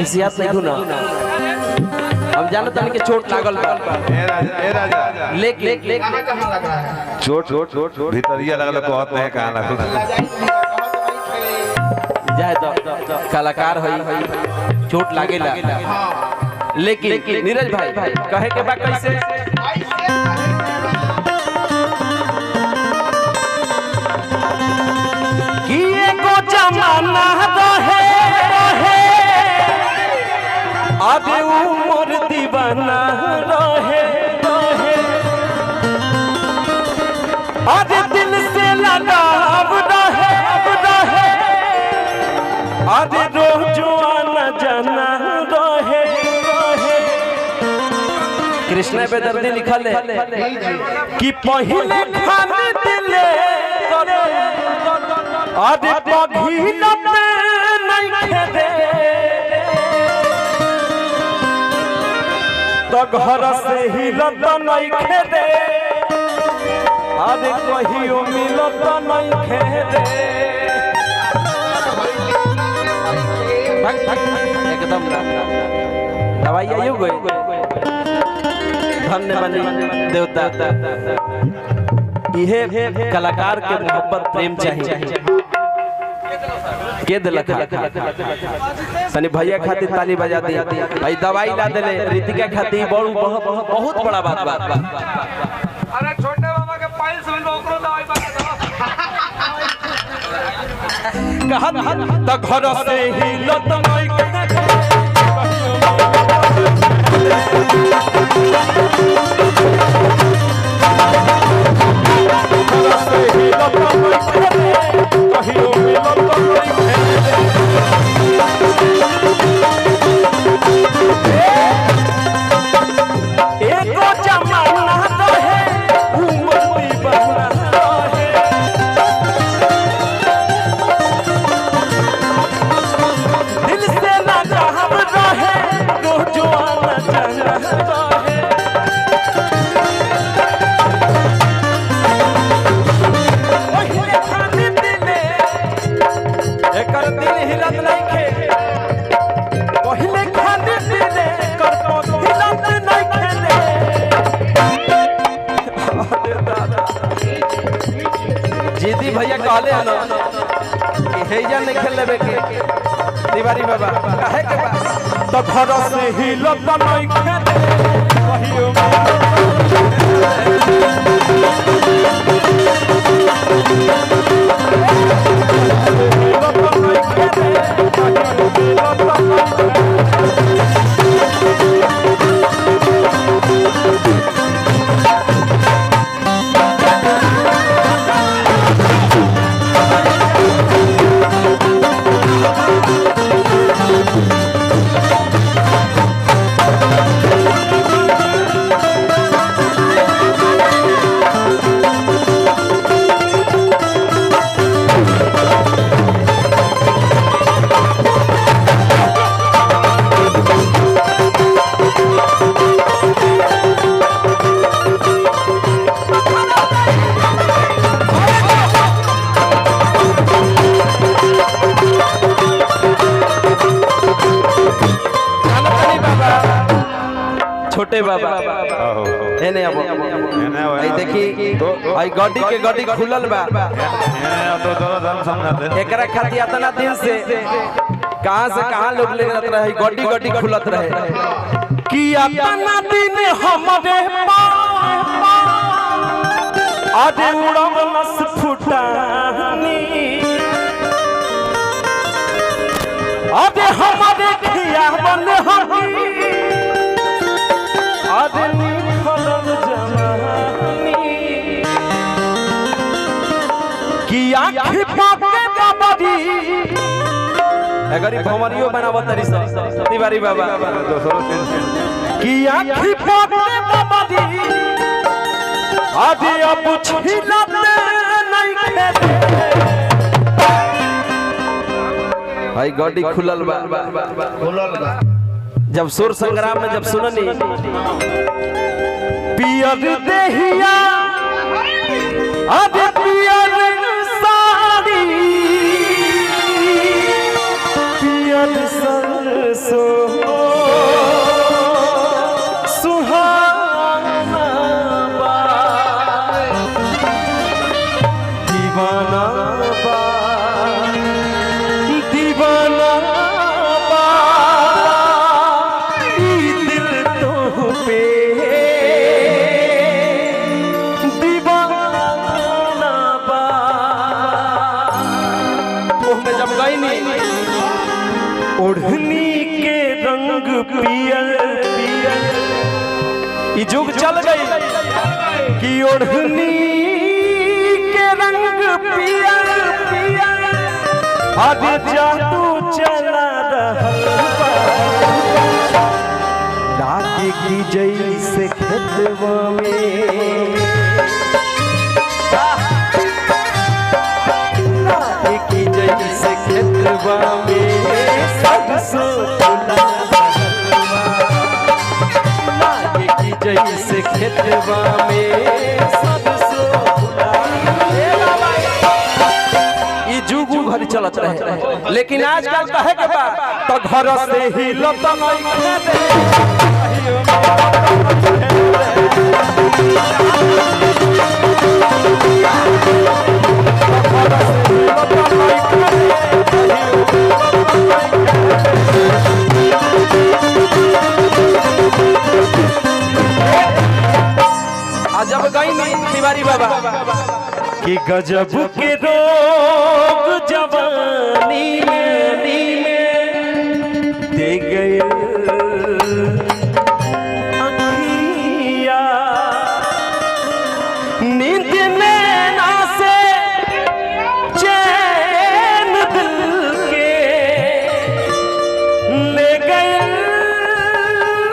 खिसियात नहीं हो ना हम जानत हन कि चोट लागल बा ए राजा लेक कहां लग रहा है? चोट भीतरिया लगल कहत नहीं कहां लगल जाए तो कलाकार होई चोट लागेला लेकिन नीरज भाई कहे के बा कैसे कि एगो जमाना रहे अबे उमर दीवाना रहे अबे दिल से लगाव रहे अबे रोज आना जाना रहे कृष्ण बेदर्दी लिखल है कि पहले खाने दिले अबे पघिला पे नहीं खेदे तो घर से ही लत नहीं खेदे अरे कहियो मिलत नहीं खेदे एकदम दवाई आयु गए धन्यवाद देवता इहे कलाकार के मोहब्बत प्रेम चाहिए के दिलक सनी भैया खातिर ताली बजा दी भाई दवाई ला देले रीतिका खातिर बहुत बड़ा बात अरे छोटे मामा के पाइल से ओकरो दवाई कहत त घर से ही लत नहीं जीती भैया कहले हन कि हेजा नहीं खेल लेबे के तिवारी बाबा काहे के बा तो घर से ही लत नहीं खेदे कहियो छोटे बाबा एने अब आई देखी आई गड्डी खुलल बा तो दोनों धर्म समझाते एकरा खातिर इतना दिन से कहां से कहां लोग ले जात रहे गड्डी खुलत रहे कि अपना दिन हमरे आदे उड़म नस फुटानी आदे हमारे खिया बन हमी आदमी खलल जमानी कि आँखी पाके बाबरी अगर भमरियो बनावत तरी तिवारी बाबा कि आँखी पाके बाबरी आदि अब छिलत नहीं खेदे भाई गड्डी खुलल बा जब सुर संग्राम में जब सुननी पियर देहिया अबे पियर साड़ी पियर सरसों सुहाना बा दीवाना बा दीवाना बा ई दिल तो पे दीवाना बा मुँह में जब गई नहीं ओढ़नी के रंग पियल पियल ई जुग चल गई कि ओढ़नी के रंग पियल पियल आज जादू चला रहल बा लागे की जैसे खेतवा में लागे की जैसे खेतवा में सरसों फुला लागे की जैसे खेतवा में सरसों फुला ई जुगू भर चलत रहे लेकिन आजकल कहे के बा तो घर से ही लता नहीं खेदे जब गई नहीं तिवारी बाबा कि गजब के रोग जवानी में दे गए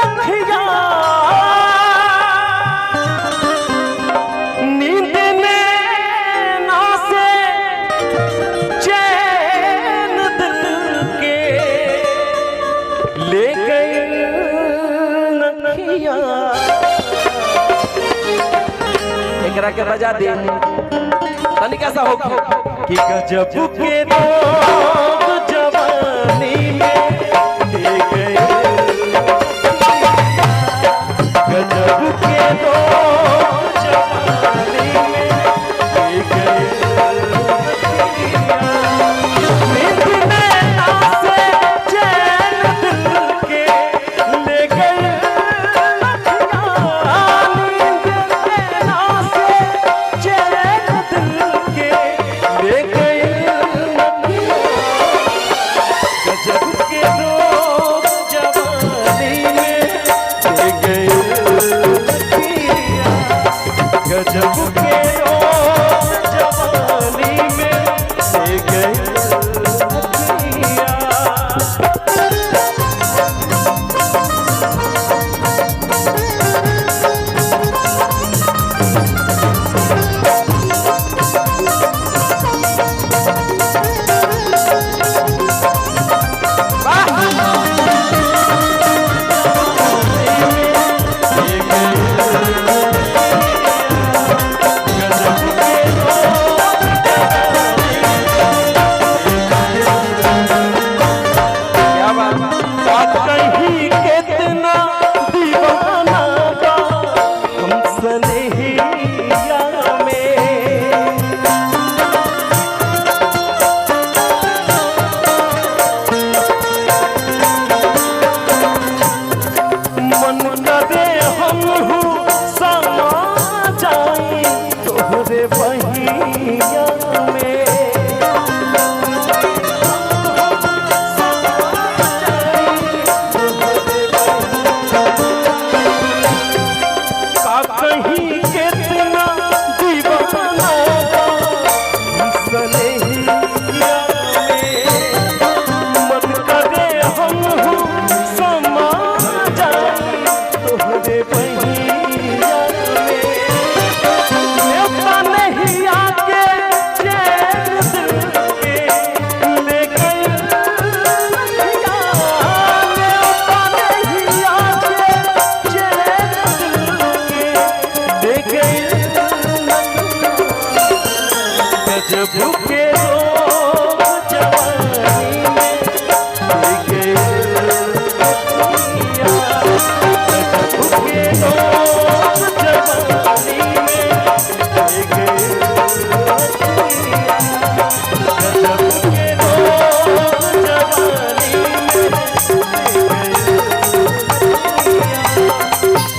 अखिया नींद नैना से चैन दिल के ले गए अखिया एकरा के बजा दे तनी कैसा हो कि गजब के रोग जवानी में दे गए गजब के रोग जवानी में दे गए नींद नैना से चैन दिल के ले गए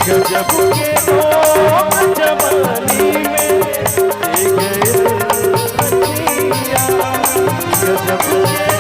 गजब के लोग जवानी में दे गए रतिया, गजब के